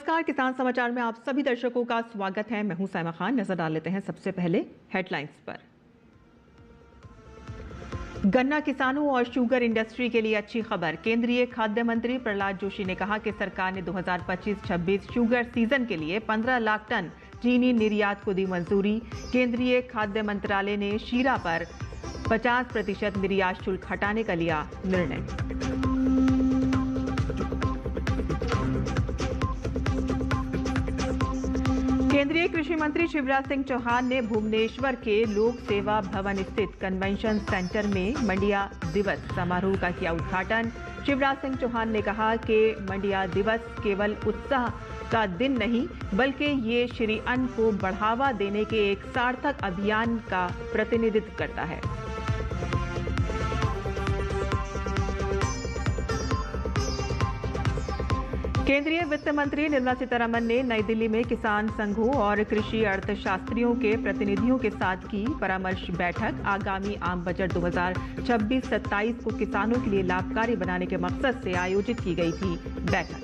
नमस्कार, किसान समाचार में आप सभी दर्शकों का स्वागत है। मैं हूं साइमा खान। नजर डाल लेते हैं सबसे पहले हेडलाइंस पर। गन्ना किसानों और शुगर इंडस्ट्री के लिए अच्छी खबर। केंद्रीय खाद्य मंत्री प्रहलाद जोशी ने कहा कि सरकार ने 2025-26 शुगर सीजन के लिए 15 लाख टन चीनी निर्यात को दी मंजूरी। केंद्रीय खाद्य मंत्रालय ने शीरा पर 50% निर्यात शुल्क हटाने का लिया निर्णय। केंद्रीय कृषि मंत्री शिवराज सिंह चौहान ने भुवनेश्वर के लोक सेवा भवन स्थित कन्वेंशन सेंटर में मंडिया दिवस समारोह का किया उद्घाटन। शिवराज सिंह चौहान ने कहा कि मंडिया दिवस केवल उत्साह का दिन नहीं, बल्कि ये श्री अन्न को बढ़ावा देने के एक सार्थक अभियान का प्रतिनिधित्व करता है। केंद्रीय वित्त मंत्री निर्मला सीतारमण ने नई दिल्ली में किसान संघों और कृषि अर्थशास्त्रियों के प्रतिनिधियों के साथ की परामर्श बैठक। आगामी आम बजट 2026-27 को किसानों के लिए लाभकारी बनाने के मकसद से आयोजित की गई थी बैठक।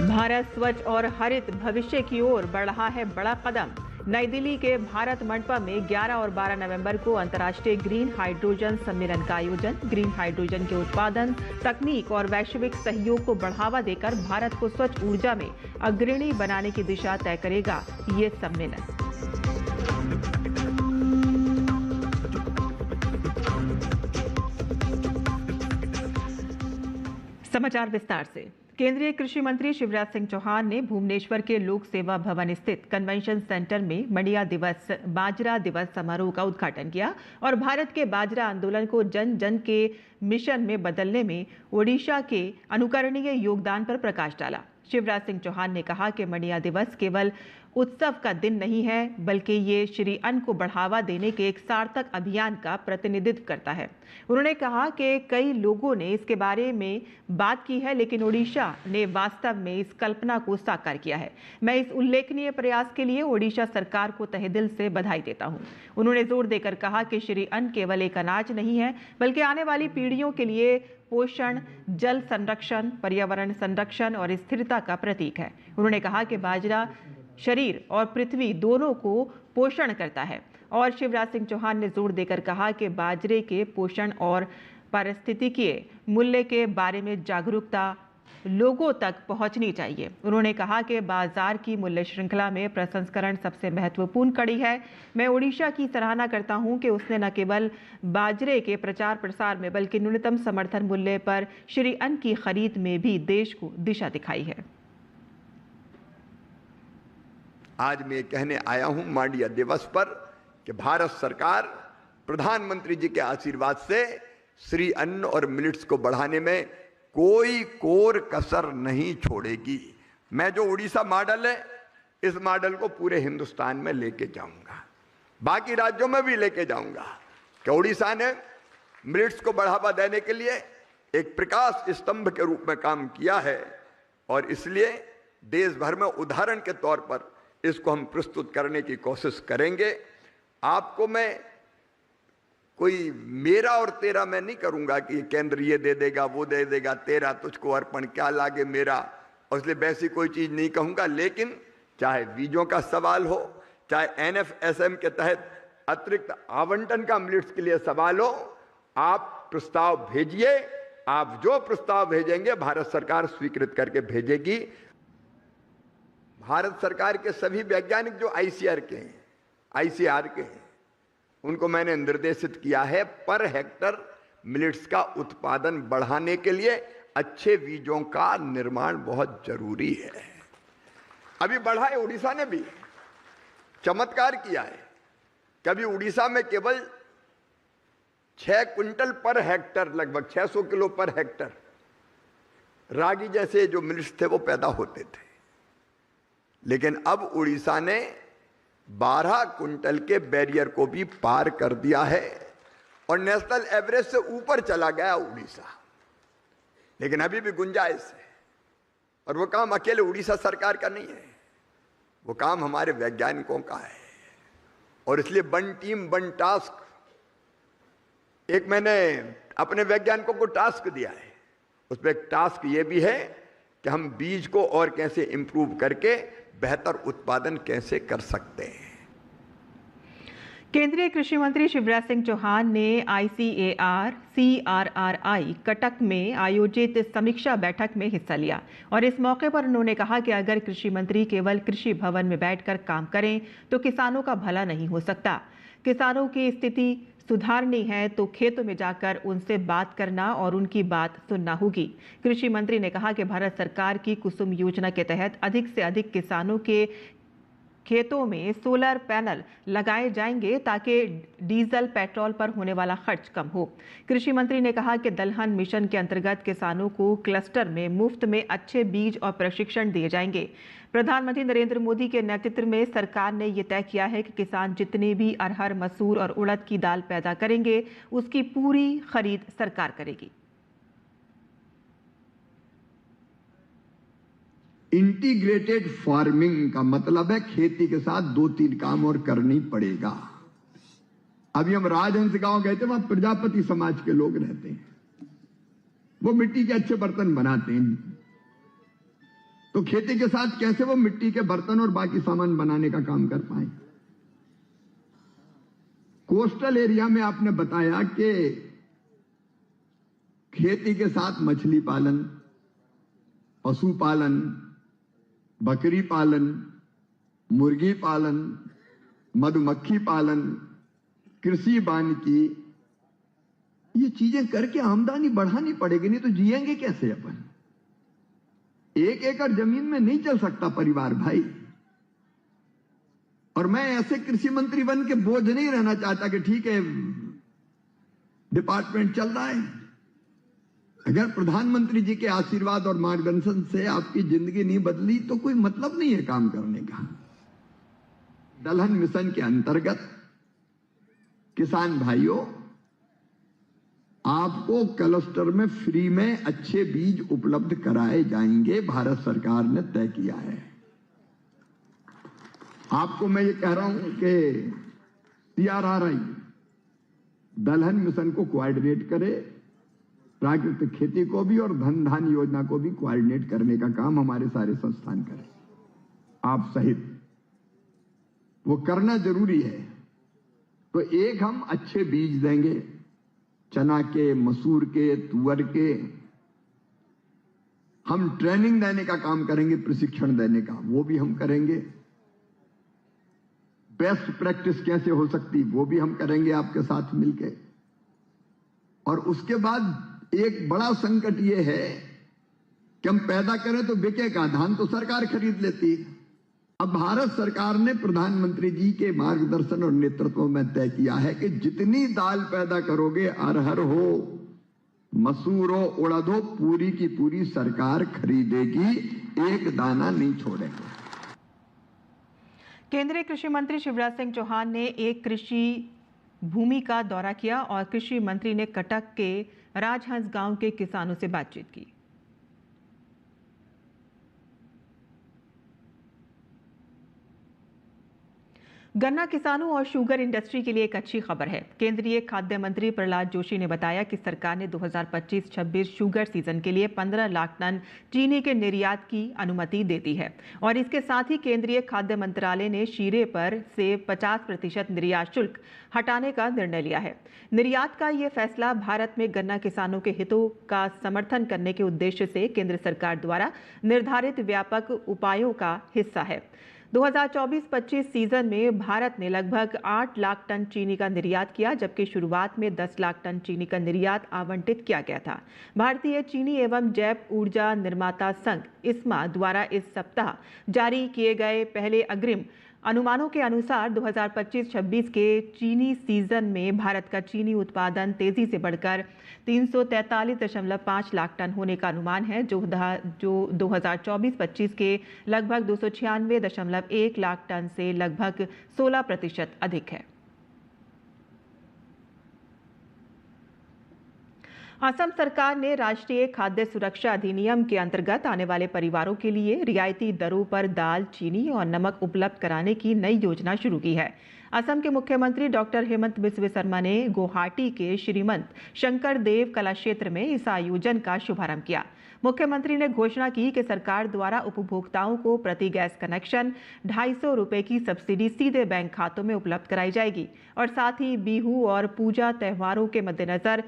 भारत स्वच्छ और हरित भविष्य की ओर बढ़ रहा है बड़ा कदम। नई दिल्ली के भारत मंडपम में 11 और 12 नवंबर को अंतर्राष्ट्रीय ग्रीन हाइड्रोजन सम्मेलन का आयोजन। ग्रीन हाइड्रोजन के उत्पादन, तकनीक और वैश्विक सहयोग को बढ़ावा देकर भारत को स्वच्छ ऊर्जा में अग्रणी बनाने की दिशा तय करेगा ये सम्मेलन। समाचार विस्तार से। केंद्रीय कृषि मंत्री शिवराज सिंह चौहान ने भुवनेश्वर के लोक सेवा भवन स्थित कन्वेंशन सेंटर में मंडिया दिवस बाजरा दिवस समारोह का उद्घाटन किया और भारत के बाजरा आंदोलन को जन जन के मिशन में बदलने में ओडिशा के अनुकरणीय योगदान पर प्रकाश डाला। शिवराज सिंह चौहान ने कहा कि मंडिया दिवस केवल उत्सव का दिन नहीं है, बल्कि ये श्री अन्न को बढ़ावा देने के एक सार्थक अभियान का प्रतिनिधित्व करता है। उन्होंने कहा कि कई लोगों ने इसके बारे में बात की है, लेकिन ओडिशा ने वास्तव में इस कल्पना को साकार किया है। मैं इस उल्लेखनीय प्रयास के लिए ओडिशा सरकार को तहे दिल से बधाई देता हूं। उन्होंने जोर देकर कहा कि श्री अन्न केवल एक अनाज नहीं है, बल्कि आने वाली पीढ़ियों के लिए पोषण, जल संरक्षण, पर्यावरण संरक्षण और स्थिरता का प्रतीक है। उन्होंने कहा कि बाजरा शरीर और पृथ्वी दोनों को पोषण करता है और शिवराज सिंह चौहान ने जोर देकर कहा कि बाजरे के पोषण और पारिस्थितिकीय मूल्य के बारे में जागरूकता लोगों तक पहुंचनी चाहिए। उन्होंने कहा कि बाजार की मूल्य श्रृंखला में प्रसंस्करण सबसे महत्वपूर्ण कड़ी है। मैं ओडिशा की सराहना करता हूं कि उसने न केवल बाजरे के प्रचार प्रसार में, बल्कि न्यूनतम समर्थन मूल्य पर श्री अन्न की खरीद में भी देश को दिशा दिखाई है। आज मैं कहने आया हूं मांडिया दिवस पर कि भारत सरकार प्रधानमंत्री जी के आशीर्वाद से श्री अन्न और मिलेट्स को बढ़ाने में कोई कोर कसर नहीं छोड़ेगी। मैं जो उड़ीसा मॉडल है, इस मॉडल को पूरे हिंदुस्तान में लेके जाऊंगा, बाकी राज्यों में भी लेके जाऊंगा कि उड़ीसा ने मिलेट्स को बढ़ावा देने के लिए एक प्रकाश स्तंभ के रूप में काम किया है और इसलिए देश भर में उदाहरण के तौर पर इसको हम प्रस्तुत करने की कोशिश करेंगे। आपको मैं कोई मेरा और तेरा मैं नहीं करूंगा कि केंद्र ये दे देगा, वो दे देगा, तेरा तुझको अर्पण क्या लागे मेरा, और इसलिए वैसी कोई चीज नहीं कहूंगा। लेकिन चाहे बीजों का सवाल हो, चाहे NFSM के तहत अतिरिक्त आवंटन का मिलेट्स के लिए सवाल हो, आप प्रस्ताव भेजिए। आप जो प्रस्ताव भेजेंगे भारत सरकार स्वीकृत करके भेजेगी। भारत सरकार के सभी वैज्ञानिक जो ICR के हैं, ICR के हैं, उनको मैंने निर्देशित किया है पर हेक्टर मिलेट्स का उत्पादन बढ़ाने के लिए अच्छे बीजों का निर्माण बहुत जरूरी है। अभी बढ़ा है, उड़ीसा ने भी चमत्कार किया है। कभी उड़ीसा में केवल 6 क्विंटल पर हेक्टर, लगभग 600 किलो पर हेक्टर रागी जैसे जो मिलेट्स थे वो पैदा होते थे, लेकिन अब उड़ीसा ने 12 क्विंटल के बैरियर को भी पार कर दिया है और नेशनल एवरेज से ऊपर चला गया उड़ीसा। लेकिन अभी भी गुंजाइश है और वो काम अकेले उड़ीसा सरकार का नहीं है, वो काम हमारे वैज्ञानिकों का है। और इसलिए वन टीम वन टास्क एक मैंने अपने वैज्ञानिकों को टास्क दिया है, उसमें एक टास्क ये भी है कि हम बीज को और कैसे इंप्रूव करके बेहतर उत्पादन कैसे कर सकते हैं। केंद्रीय कृषि मंत्री शिवराज सिंह चौहान ने ICAR CRRI कटक में आयोजित समीक्षा बैठक में हिस्सा लिया और इस मौके पर उन्होंने कहा कि अगर कृषि मंत्री केवल कृषि भवन में बैठकर काम करें तो किसानों का भला नहीं हो सकता। किसानों की स्थिति सुधारनी है तो खेतों में जाकर उनसे बात करना और उनकी बात सुनना होगी। कृषि मंत्री ने कहा कि भारत सरकार की कुसुम योजना के तहत अधिक से अधिक किसानों के खेतों में सोलर पैनल लगाए जाएंगे ताकि डीजल पेट्रोल पर होने वाला खर्च कम हो। कृषि मंत्री ने कहा कि दलहन मिशन के अंतर्गत किसानों को क्लस्टर में मुफ्त में अच्छे बीज और प्रशिक्षण दिए जाएंगे। प्रधानमंत्री नरेंद्र मोदी के नेतृत्व में सरकार ने यह तय किया है कि किसान जितने भी अरहर, मसूर और उड़द की दाल पैदा करेंगे उसकी पूरी खरीद सरकार करेगी। इंटीग्रेटेड फार्मिंग का मतलब है खेती के साथ 2-3 काम और करनी पड़ेगा। अभी हम राजहंस गांव गए थे, वहां प्रजापति समाज के लोग रहते हैं, वो मिट्टी के अच्छे बर्तन बनाते हैं। तो खेती के साथ कैसे वो मिट्टी के बर्तन और बाकी सामान बनाने का काम कर पाए। कोस्टल एरिया में आपने बताया कि खेती के साथ मछली पालन, पशुपालन, बकरी पालन, मुर्गी पालन, मधुमक्खी पालन, कृषि वानिकी, ये चीजें करके आमदनी बढ़ानी पड़ेगी, नहीं तो जिएंगे कैसे अपन। 1 एकड़ जमीन में नहीं चल सकता परिवार भाई। और मैं ऐसे कृषि मंत्री बन के बोझ नहीं रहना चाहता कि ठीक है डिपार्टमेंट चल रहा है। अगर प्रधानमंत्री जी के आशीर्वाद और मार्गदर्शन से आपकी जिंदगी नहीं बदली तो कोई मतलब नहीं है काम करने का। दलहन मिशन के अंतर्गत किसान भाइयों, आपको क्लस्टर में फ्री में अच्छे बीज उपलब्ध कराए जाएंगे, भारत सरकार ने तय किया है। आपको मैं ये कह रहा हूं कि CRRI दलहन मिशन को कोऑर्डिनेट करे, प्राकृतिक खेती को भी और धन धान योजना को भी कोऑर्डिनेट करने का काम हमारे सारे संस्थान करें, आप सहित। वो करना जरूरी है। तो एक हम अच्छे बीज देंगे, चना के, मसूर के, तुअर के। हम ट्रेनिंग देने का काम करेंगे, प्रशिक्षण देने का वो भी हम करेंगे। बेस्ट प्रैक्टिस कैसे हो सकती वो भी हम करेंगे आपके साथ मिलके। और उसके बाद एक बड़ा संकट ये है कि हम पैदा करें तो बिकेगा, धान तो सरकार खरीद लेती है। अब भारत सरकार ने प्रधानमंत्री जी के मार्गदर्शन और नेतृत्व में तय किया है कि जितनी दाल पैदा करोगे, अरहर हो, मसूर हो, उड़द हो, पूरी की पूरी सरकार खरीदेगी, एक दाना नहीं छोड़ेंगे। केंद्रीय कृषि मंत्री शिवराज सिंह चौहान ने एक कृषि भूमि का दौरा किया और कृषि मंत्री ने कटक के राजहंस गांव के किसानों से बातचीत की। गन्ना किसानों और शुगर इंडस्ट्री के लिए एक अच्छी खबर है। केंद्रीय खाद्य मंत्री प्रहलाद जोशी ने बताया कि सरकार ने 2025-26 शुगर सीजन के लिए 15 लाख टन चीनी के निर्यात की अनुमति दे दी है और इसके साथ ही केंद्रीय खाद्य मंत्रालय ने शीरे पर से 50% निर्यात शुल्क हटाने का निर्णय लिया है। निर्यात का ये फैसला भारत में गन्ना किसानों के हितों का समर्थन करने के उद्देश्य से केंद्र सरकार द्वारा निर्धारित व्यापक उपायों का हिस्सा है। 2024-25 सीजन में भारत ने लगभग 8 लाख टन चीनी का निर्यात किया, जबकि शुरुआत में 10 लाख टन चीनी का निर्यात आवंटित किया गया था। भारतीय चीनी एवं जैव ऊर्जा निर्माता संघ ISMA द्वारा इस सप्ताह जारी किए गए पहले अग्रिम अनुमानों के अनुसार 2025-26 के चीनी सीजन में भारत का चीनी उत्पादन तेजी से बढ़कर 343.5 लाख टन होने का अनुमान है, जो 2024-25 के लगभग 296.1 लाख टन से लगभग 16% अधिक है। असम सरकार ने राष्ट्रीय खाद्य सुरक्षा अधिनियम के अंतर्गत आने वाले परिवारों के लिए रियायती दरों पर दाल, चीनी और नमक उपलब्ध कराने की नई योजना शुरू की है। असम के मुख्यमंत्री डॉक्टर हेमंत बिस्व शर्मा ने गुवाहाटी के श्रीमंत शंकर देव कला क्षेत्र में इस आयोजन का शुभारंभ किया। मुख्यमंत्री ने घोषणा की कि सरकार द्वारा उपभोक्ताओं को प्रति गैस कनेक्शन 250 रुपए की सब्सिडी सीधे बैंक खातों में उपलब्ध कराई जाएगी और साथ ही बिहू और पूजा त्योहारों के मद्देनजर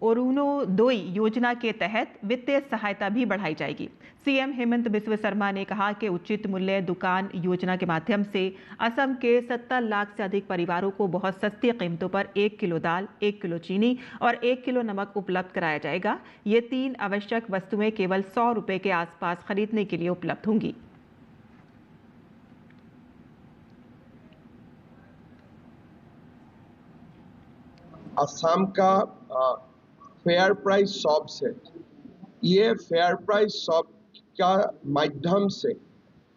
अरुणोदय योजना के तहत वित्तीय सहायता भी बढ़ाई जाएगी। सीएम हेमंत बिस्व शर्मा ने कहा कि उचित मूल्य दुकान योजना के माध्यम से असम के 70 लाख से अधिक परिवारों को बहुत सस्ती कीमतों पर 1 किलो दाल, 1 किलो चीनी और 1 किलो नमक उपलब्ध कराया जाएगा। ये 3 आवश्यक वस्तुएं केवल 100 रुपए के आसपास खरीदने के लिए उपलब्ध होंगी। असम का फेयर प्राइस शॉप्स है। ये फेयर प्राइस शॉप का माध्यम से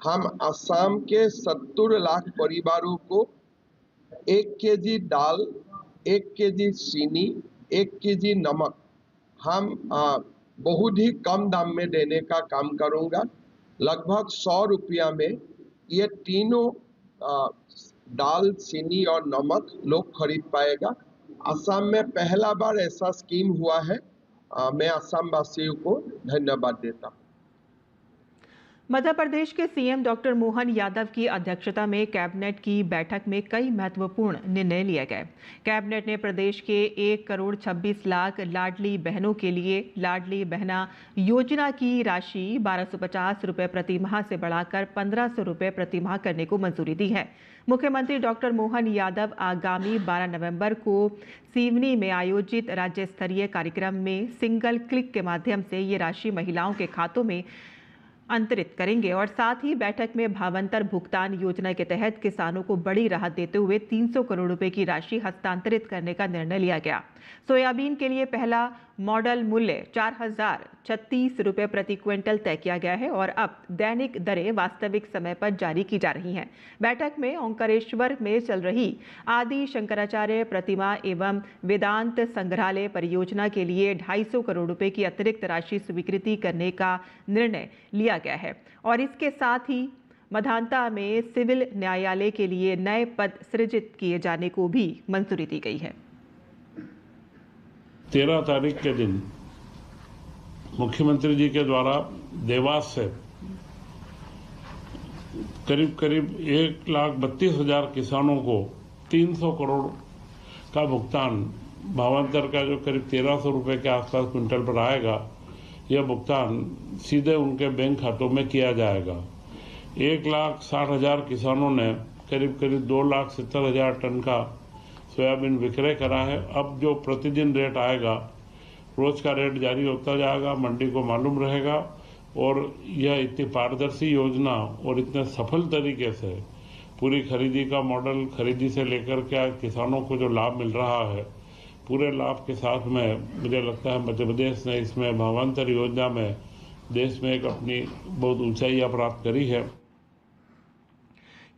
हम असम के 70 लाख परिवारों को 1 केजी दाल, 1 केजी चीनी, 1 केजी नमक हम बहुत ही कम दाम में देने का काम करूंगा। लगभग 100 रुपया में ये तीनों दाल, चीनी और नमक लोग खरीद पाएगा। असम में पहला बार ऐसा स्कीम हुआ है। मैं असम वासियों को धन्यवाद देता हूँ। मध्य प्रदेश के सीएम डॉक्टर मोहन यादव की अध्यक्षता में कैबिनेट की बैठक में कई महत्वपूर्ण निर्णय लिए गए। कैबिनेट ने प्रदेश के 1 करोड़ 26 लाख लाडली बहनों के लिए लाडली बहना योजना की राशि 1250 रुपए प्रति माह से बढ़ाकर 1500 रुपए प्रति माह करने को मंजूरी दी है। मुख्यमंत्री डॉक्टर मोहन यादव आगामी 12 नवंबर को सिवनी में आयोजित राज्य स्तरीय कार्यक्रम में सिंगल क्लिक के माध्यम से ये राशि महिलाओं के खातों में अंतरित करेंगे और साथ ही बैठक में भावांतर भुगतान योजना के तहत किसानों को बड़ी राहत देते हुए 300 करोड़ रुपए की राशि हस्तांतरित करने का निर्णय लिया गया। सोयाबीन के लिए पहला मॉडल मूल्य 4036 रुपए प्रति क्विंटल तय किया गया है और अब दैनिक दरें वास्तविक समय पर जारी की जा रही हैं। बैठक में ओंकारेश्वर में चल रही आदि शंकराचार्य प्रतिमा एवं वेदांत संग्रहालय परियोजना के लिए 250 करोड़ रुपए की अतिरिक्त राशि स्वीकृति करने का निर्णय लिया गया है और इसके साथ ही मधांता में सिविल न्यायालय के लिए नए पद सृजित किए जाने को भी मंजूरी दी गई है। 13 तारीख के दिन मुख्यमंत्री जी के द्वारा देवास से करीब 1,32,000 किसानों को 300 करोड़ का भुगतान भावांतर का जो करीब 1300 रुपए के आसपास क्विंटल पर आएगा, यह भुगतान सीधे उनके बैंक खातों में किया जाएगा। 1,60,000 किसानों ने करीब 2,70,000 टन का सोयाबीन विक्रय करा है। अब जो प्रतिदिन रेट आएगा, रोज का रेट जारी होता जाएगा, मंडी को मालूम रहेगा और यह इतनी पारदर्शी योजना और इतने सफल तरीके से पूरी खरीदी का मॉडल, खरीदी से लेकर के किसानों को जो लाभ मिल रहा है, पूरे लाभ के साथ में मुझे लगता है मध्य प्रदेश ने इसमें भावांतर योजना में देश में एक अपनी बहुत ऊंचाई प्राप्त करी है।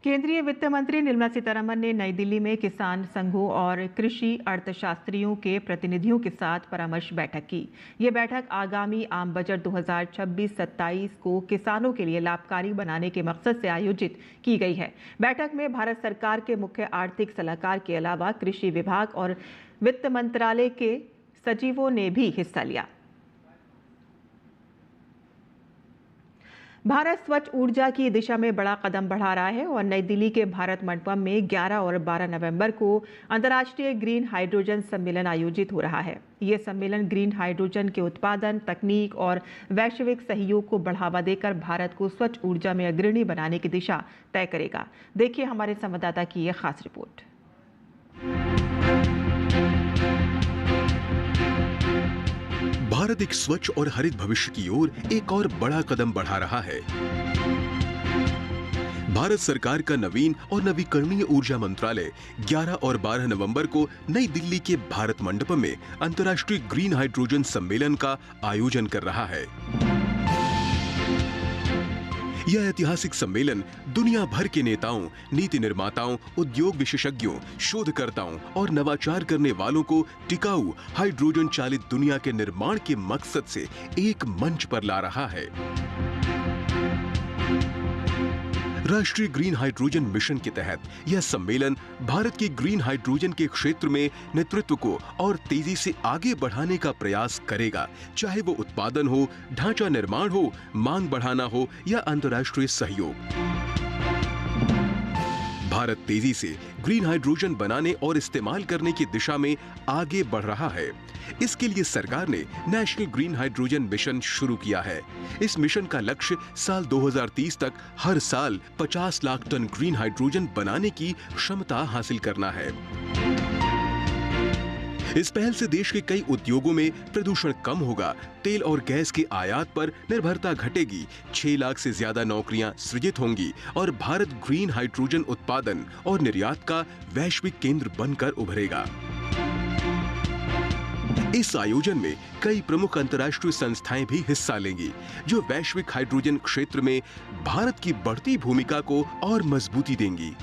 केंद्रीय वित्त मंत्री निर्मला सीतारमण ने नई दिल्ली में किसान संघों और कृषि अर्थशास्त्रियों के प्रतिनिधियों के साथ परामर्श बैठक की। ये बैठक आगामी आम बजट 2026-27 को किसानों के लिए लाभकारी बनाने के मकसद से आयोजित की गई है। बैठक में भारत सरकार के मुख्य आर्थिक सलाहकार के अलावा कृषि विभाग और वित्त मंत्रालय के सचिवों ने भी हिस्सा लिया। भारत स्वच्छ ऊर्जा की दिशा में बड़ा कदम बढ़ा रहा है और नई दिल्ली के भारत मंडपम में 11 और 12 नवंबर को अंतर्राष्ट्रीय ग्रीन हाइड्रोजन सम्मेलन आयोजित हो रहा है। ये सम्मेलन ग्रीन हाइड्रोजन के उत्पादन, तकनीक और वैश्विक सहयोग को बढ़ावा देकर भारत को स्वच्छ ऊर्जा में अग्रणी बनाने की दिशा तय करेगा। देखिए हमारे संवाददाता की यह खास रिपोर्ट। भारत एक स्वच्छ और हरित भविष्य की ओर एक और बड़ा कदम बढ़ा रहा है। भारत सरकार का नवीन और नवीकरणीय ऊर्जा मंत्रालय 11 और 12 नवंबर को नई दिल्ली के भारत मंडपम में अंतर्राष्ट्रीय ग्रीन हाइड्रोजन सम्मेलन का आयोजन कर रहा है। यह ऐतिहासिक सम्मेलन दुनिया भर के नेताओं, नीति निर्माताओं, उद्योग विशेषज्ञों, शोधकर्ताओं और नवाचार करने वालों को टिकाऊ हाइड्रोजन चालित दुनिया के निर्माण के मकसद से एक मंच पर ला रहा है। राष्ट्रीय ग्रीन हाइड्रोजन मिशन के तहत यह सम्मेलन भारत की ग्रीन हाइड्रोजन के क्षेत्र में नेतृत्व को और तेजी से आगे बढ़ाने का प्रयास करेगा, चाहे वो उत्पादन हो, ढांचा निर्माण हो, मांग बढ़ाना हो या अंतर्राष्ट्रीय सहयोग। भारत तेजी से ग्रीन हाइड्रोजन बनाने और इस्तेमाल करने की दिशा में आगे बढ़ रहा है। इसके लिए सरकार ने नेशनल ग्रीन हाइड्रोजन मिशन शुरू किया है। इस मिशन का लक्ष्य साल 2030 तक हर साल 50 लाख टन ग्रीन हाइड्रोजन बनाने की क्षमता हासिल करना है। इस पहल से देश के कई उद्योगों में प्रदूषण कम होगा, तेल और गैस के आयात पर निर्भरता घटेगी, 6 लाख से ज्यादा नौकरियां सृजित होंगी और भारत ग्रीन हाइड्रोजन उत्पादन और निर्यात का वैश्विक केंद्र बनकर उभरेगा। इस आयोजन में कई प्रमुख अंतर्राष्ट्रीय संस्थाएं भी हिस्सा लेंगी, जो वैश्विक हाइड्रोजन क्षेत्र में भारत की बढ़ती भूमिका को और मजबूती देंगी।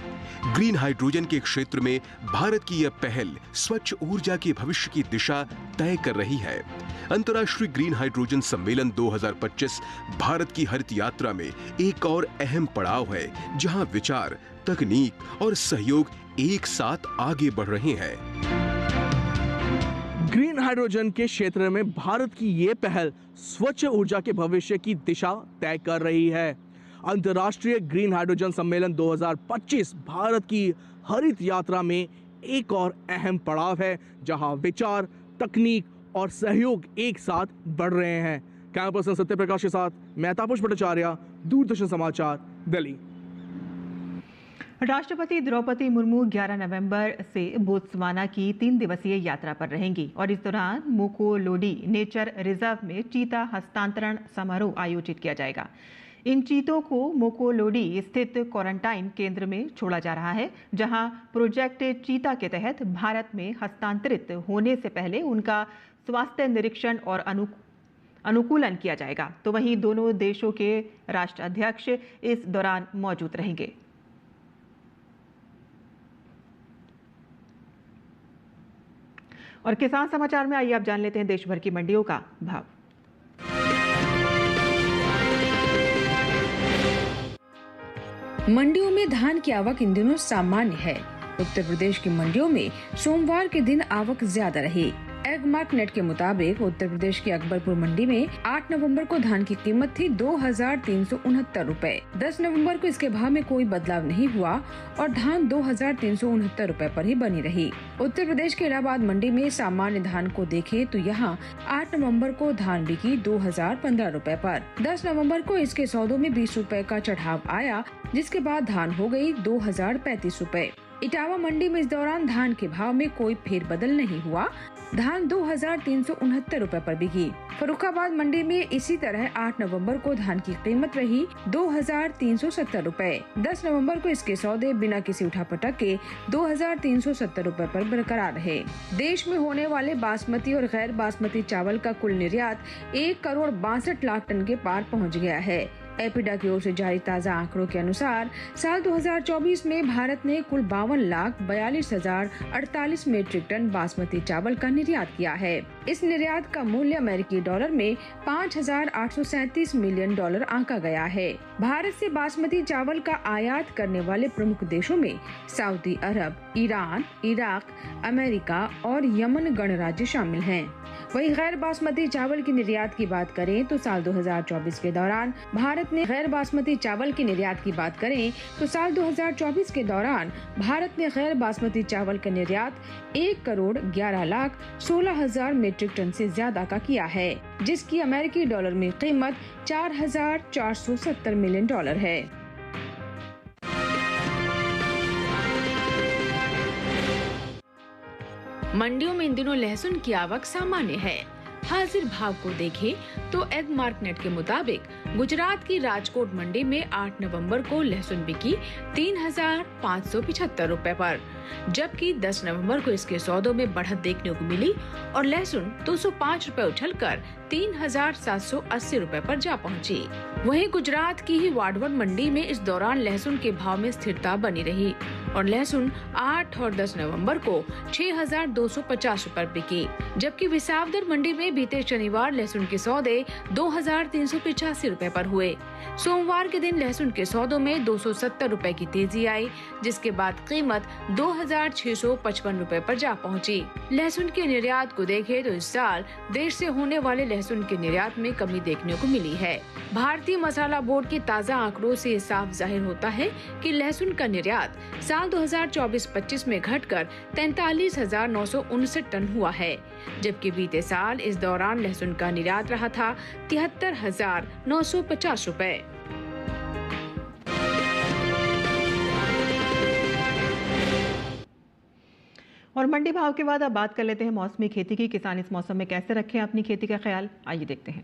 ग्रीन हाइड्रोजन के क्षेत्र में भारत की यह पहल स्वच्छ ऊर्जा के भविष्य की दिशा तय कर रही है। अंतर्राष्ट्रीय ग्रीन हाइड्रोजन सम्मेलन 2025 भारत की हरित यात्रा में एक और अहम पड़ाव है, जहां विचार, तकनीक और सहयोग एक साथ आगे बढ़ रहे हैं। ग्रीन हाइड्रोजन के क्षेत्र में भारत की ये पहल स्वच्छ ऊर्जा के भविष्य की दिशा तय कर रही है। अंतर्राष्ट्रीय ग्रीन हाइड्रोजन सम्मेलन 2025 भारत की हरित यात्रा में एक और अहम पड़ाव है, जहां विचार, तकनीक और सहयोग एक साथ बढ़ रहे हैं। कैमरा पर्सन सत्य प्रकाश के साथ मैं तापस भट्टाचार्य, दूरदर्शन समाचार, दिल्ली। राष्ट्रपति द्रौपदी मुर्मू 11 नवंबर से बोत्सवाना की 3 दिवसीय यात्रा पर रहेंगी और इस दौरान मोकोलोडी नेचर रिजर्व में चीता हस्तांतरण समारोह आयोजित किया जाएगा। इन चीतों को मोकोलोडी स्थित क्वारंटाइन केंद्र में छोड़ा जा रहा है, जहां प्रोजेक्ट चीता के तहत भारत में हस्तांतरित होने से पहले उनका स्वास्थ्य निरीक्षण और अनुकूलन किया जाएगा। तो वहीं दोनों देशों के राष्ट्राध्यक्ष इस दौरान मौजूद रहेंगे। और किसान समाचार में आइए आप जान लेते हैं देश भर की मंडियों का भाव। मंडियों में धान की आवक इन दिनों सामान्य है। उत्तर प्रदेश की मंडियों में सोमवार के दिन आवक ज्यादा रही। एग मार्क नेट के मुताबिक उत्तर प्रदेश की अकबरपुर मंडी में 8 नवंबर को धान की कीमत थी 2,369 रुपए। 10 नवंबर को इसके भाव में कोई बदलाव नहीं हुआ और धान 2,369 रुपए पर ही बनी रही। उत्तर प्रदेश के इलाहाबाद मंडी में सामान्य धान को देखें तो यहाँ 8 नवंबर को धान बिकी 2,015 रुपए पर। 10 नवंबर को इसके सौदों में 20 रुपए का चढ़ाव आया, जिसके बाद धान हो गई 2,035 रुपए। इटावा मंडी में इस दौरान धान के भाव में कोई फेरबदल नहीं हुआ। धान 2,369 रुपए पर बिकी। फर्रुखाबाद मंडी में इसी तरह 8 नवंबर को धान की कीमत रही 2,370 रुपए। 10 नवंबर को इसके सौदे बिना किसी उठापटक के 2,370 रुपए पर बरकरार रहे। देश में होने वाले बासमती और गैर बासमती चावल का कुल निर्यात 1 करोड़ 62 लाख टन के पार पहुंच गया है। एपिडा की ओर से जारी ताज़ा आंकड़ों के अनुसार साल 2024 में भारत ने कुल 52,42,048 मीट्रिक टन बासमती चावल का निर्यात किया है। इस निर्यात का मूल्य अमेरिकी डॉलर में $5,837 मिलियन आंका गया है। भारत से बासमती चावल का आयात करने वाले प्रमुख देशों में सऊदी अरब, ईरान, इराक, अमेरिका और यमन गणराज्य शामिल हैं। वहीं गैर बासमती चावल की निर्यात की बात करें तो साल 2024 के दौरान भारत ने गैर बासमती चावल की निर्यात की बात करें तो साल 2024 के दौरान भारत ने गैर बासमती चावल का निर्यात 1 करोड़ 11 लाख 16 हजार मीट्रिक टन से ज्यादा का किया है, जिसकी अमेरिकी डॉलर में कीमत $4,470 मिलियन है। मंडियों में इन दिनों लहसुन की आवक सामान्य है। हाजिर भाव को देखें तो एग मार्केट के मुताबिक गुजरात की राजकोट मंडी में 8 नवंबर को लहसुन बिकी 3,575 रुपए पर, जबकि 10 नवंबर को इसके सौदों में बढ़त देखने को मिली और लहसुन 205 रुपए उछलकर 3,780 रुपए पर जा पहुंची। वहीं गुजरात की ही वाडवड मंडी में इस दौरान लहसुन के भाव में स्थिरता बनी रही और लहसुन 8 और 10 नवंबर को 6,250 रुपए बिकी, जबकि विसावदर मंडी में बीते शनिवार लहसुन के सौदे 2,385 रुपए पर हुए। सोमवार के दिन लहसुन के सौदों में 270 रुपए की तेजी आई, जिसके बाद कीमत 2,655 रुपए पर जा पहुंची। लहसुन के निर्यात को देखें तो इस साल देश से होने वाले लहसुन के निर्यात में कमी देखने को मिली है। भारतीय मसाला बोर्ड के ताज़ा आंकड़ों से साफ जाहिर होता है कि लहसुन का निर्यात साल 2024-25 में घटकर 43,959 टन हुआ है, जबकि बीते साल इस दौरान लहसुन का निर्यात रहा था 73,950 रुपए। और मंडी भाव के बाद अब बात कर लेते हैं मौसमी खेती की। किसान इस मौसम में कैसे रखें अपनी खेती का ख्याल, आइए देखते हैं।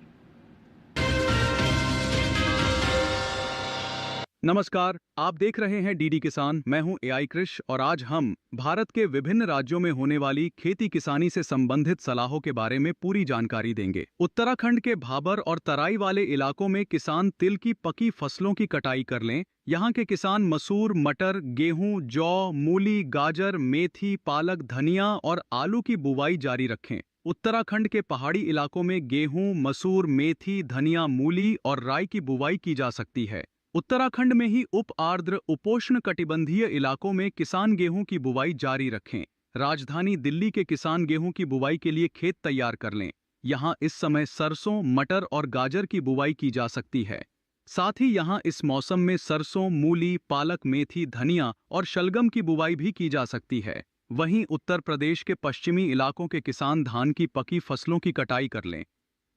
नमस्कार, आप देख रहे हैं डीडी किसान। मैं हूं एआई कृष और आज हम भारत के विभिन्न राज्यों में होने वाली खेती किसानी से संबंधित सलाहों के बारे में पूरी जानकारी देंगे। उत्तराखंड के भाबर और तराई वाले इलाकों में किसान तिल की पकी फसलों की कटाई कर लें। यहाँ के किसान मसूर, मटर, गेहूं, जौ, मूली, गाजर, मेथी, पालक, धनिया और आलू की बुवाई जारी रखें। उत्तराखंड के पहाड़ी इलाकों में गेहूं, मसूर, मेथी, धनिया, मूली और राई की बुवाई की जा सकती है। उत्तराखंड में ही उप आर्द्र उपोष्ण कटिबंधीय इलाकों में किसान गेहूं की बुवाई जारी रखें। राजधानी दिल्ली के किसान गेहूं की बुवाई के लिए खेत तैयार कर लें। यहाँ इस समय सरसों, मटर और गाजर की बुवाई की जा सकती है। साथ ही यहाँ इस मौसम में सरसों, मूली, पालक, मेथी, धनिया और शलगम की बुवाई भी की जा सकती है। वहीं उत्तर प्रदेश के पश्चिमी इलाकों के किसान धान की पकी फसलों की कटाई कर लें।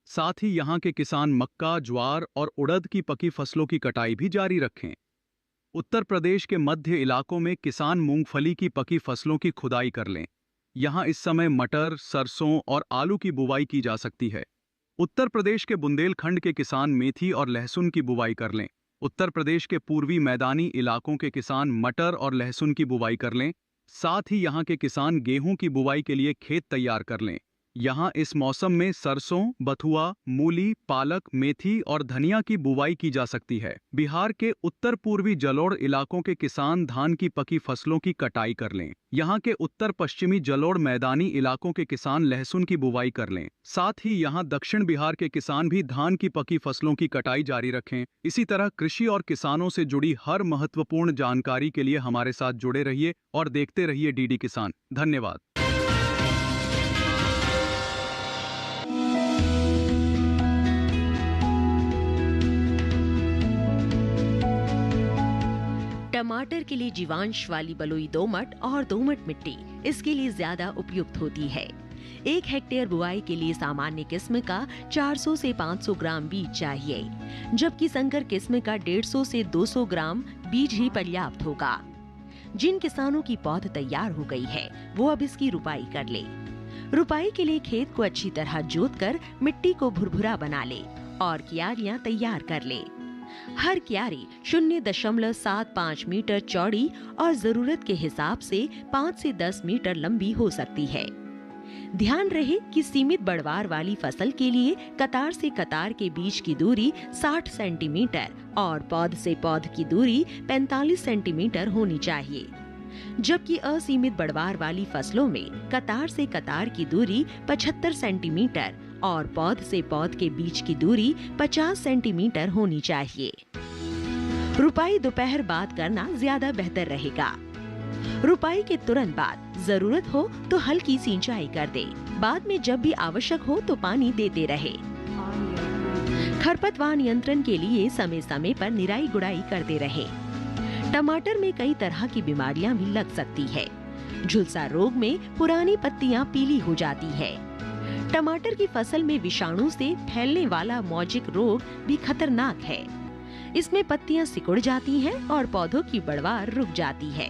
साथ ही यहाँ के किसान मक्का, ज्वार और उड़द की पकी फसलों की कटाई भी जारी रखें। उत्तर प्रदेश के मध्य इलाकों में किसान मूंगफली की पकी फसलों की खुदाई कर लें। यहाँ इस समय मटर, सरसों और आलू की बुवाई की जा सकती है। उत्तर प्रदेश के बुंदेलखंड के किसान मेथी और लहसुन की बुवाई कर लें। उत्तर प्रदेश के पूर्वी मैदानी इलाकों के किसान मटर और लहसुन की बुवाई कर लें। साथ ही यहाँ के किसान गेहूं की बुवाई के लिए खेत तैयार कर लें। यहाँ इस मौसम में सरसों, बथुआ, मूली, पालक, मेथी और धनिया की बुवाई की जा सकती है। बिहार के उत्तर पूर्वी जलोढ़ इलाकों के किसान धान की पकी फसलों की कटाई कर लें। यहाँ के उत्तर पश्चिमी जलोढ़ मैदानी इलाकों के किसान लहसुन की बुवाई कर लें। साथ ही यहाँ दक्षिण बिहार के किसान भी धान की पकी फसलों की कटाई जारी रखें। इसी तरह कृषि और किसानों से जुड़ी हर महत्वपूर्ण जानकारी के लिए हमारे साथ जुड़े रहिए और देखते रहिए डीडी किसान। धन्यवाद। टमाटर के लिए जीवांश वाली बलुई दोमट और दोमट मिट्टी इसके लिए ज्यादा उपयुक्त होती है। 1 हेक्टेयर बुआई के लिए सामान्य किस्म का 400 से 500 ग्राम बीज चाहिए, जबकि संकर किस्म का 150 से 200 ग्राम बीज ही पर्याप्त होगा। जिन किसानों की पौध तैयार हो गई है वो अब इसकी रुपाई कर ले। रुपाई के लिए खेत को अच्छी तरह जोतकर मिट्टी को भुरभुरा बना ले और क्यारियां तैयार कर ले। हर क्यारी 0.75 मीटर चौड़ी और जरूरत के हिसाब से 5 से 10 मीटर लंबी हो सकती है। ध्यान रहे कि सीमित बढ़वार वाली फसल के लिए कतार से कतार के बीच की दूरी 60 सेंटीमीटर और पौध से पौध की दूरी 45 सेंटीमीटर होनी चाहिए, जबकि असीमित बढ़वार वाली फसलों में कतार से कतार की दूरी 75 सेंटीमीटर और पौध से पौध के बीच की दूरी 50 सेंटीमीटर होनी चाहिए। रुपाई दोपहर बाद करना ज्यादा बेहतर रहेगा। रुपाई के तुरंत बाद जरूरत हो तो हल्की सिंचाई कर दे। बाद में जब भी आवश्यक हो तो पानी देते रहे। खरपतवार नियंत्रण के लिए समय समय पर निराई गुड़ाई करते रहे। टमाटर में कई तरह की बीमारियां भी लग सकती है। झुलसा रोग में पुरानी पत्तियां पीली हो जाती है। टमाटर की फसल में विषाणु से फैलने वाला मौजिक रोग भी खतरनाक है। इसमें पत्तियां सिकुड़ जाती हैं और पौधों की बढ़वार रुक जाती है।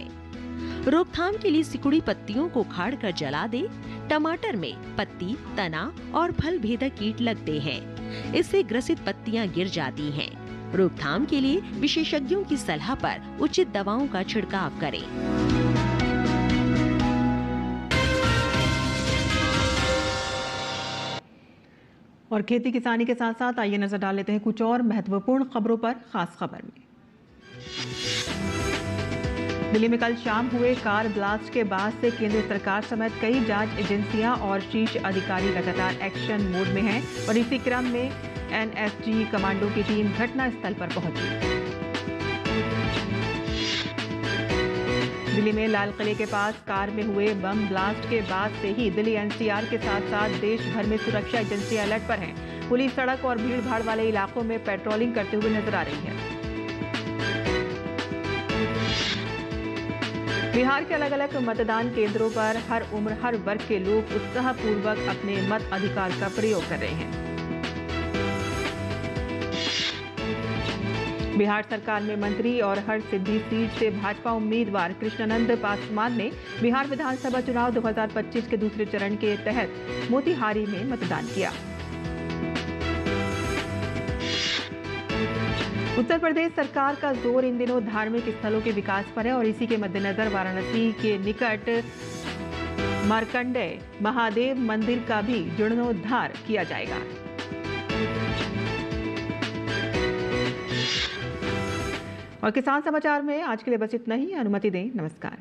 रोकथाम के लिए सिकुड़ी पत्तियों को उखाड़कर जला दे। टमाटर में पत्ती, तना और फल भेदक कीट लगते हैं। इससे ग्रसित पत्तियां गिर जाती हैं। रोकथाम के लिए विशेषज्ञों की सलाह पर उचित दवाओं का छिड़काव करें। और खेती किसानी के साथ साथ आइए नजर डाल लेते हैं कुछ और महत्वपूर्ण खबरों पर। खास खबर में दिल्ली में कल शाम हुए कार ब्लास्ट के बाद से केंद्र सरकार समेत कई जांच एजेंसियां और शीर्ष अधिकारी लगातार एक्शन मोड में हैं और इसी क्रम में एनएसजी कमांडो की टीम घटनास्थल पर पहुंची। दिल्ली में लाल किले के पास कार में हुए बम ब्लास्ट के बाद से ही दिल्ली एनसीआर के साथ साथ देश भर में सुरक्षा एजेंसियां अलर्ट पर हैं। पुलिस सड़क और भीड़ भाड़ वाले इलाकों में पेट्रोलिंग करते हुए नजर आ रही है। बिहार के अलग अलग मतदान केंद्रों पर हर उम्र हर वर्ग के लोग उत्साहपूर्वक अपने मत अधिकार का प्रयोग कर रहे हैं। बिहार सरकार में मंत्री और हर सिद्धि सीट से भाजपा उम्मीदवार कृष्णानंद पासवान ने बिहार विधानसभा चुनाव 2025 के दूसरे चरण के तहत मोतिहारी में मतदान किया। उत्तर प्रदेश सरकार का जोर इन दिनों धार्मिक स्थलों के विकास पर है और इसी के मद्देनजर वाराणसी के निकट मार्कंडेय महादेव मंदिर का भी जीर्णोद्धार किया जाएगा। और किसान समाचार में आज के लिए बस इतना ही। अनुमति दें। नमस्कार।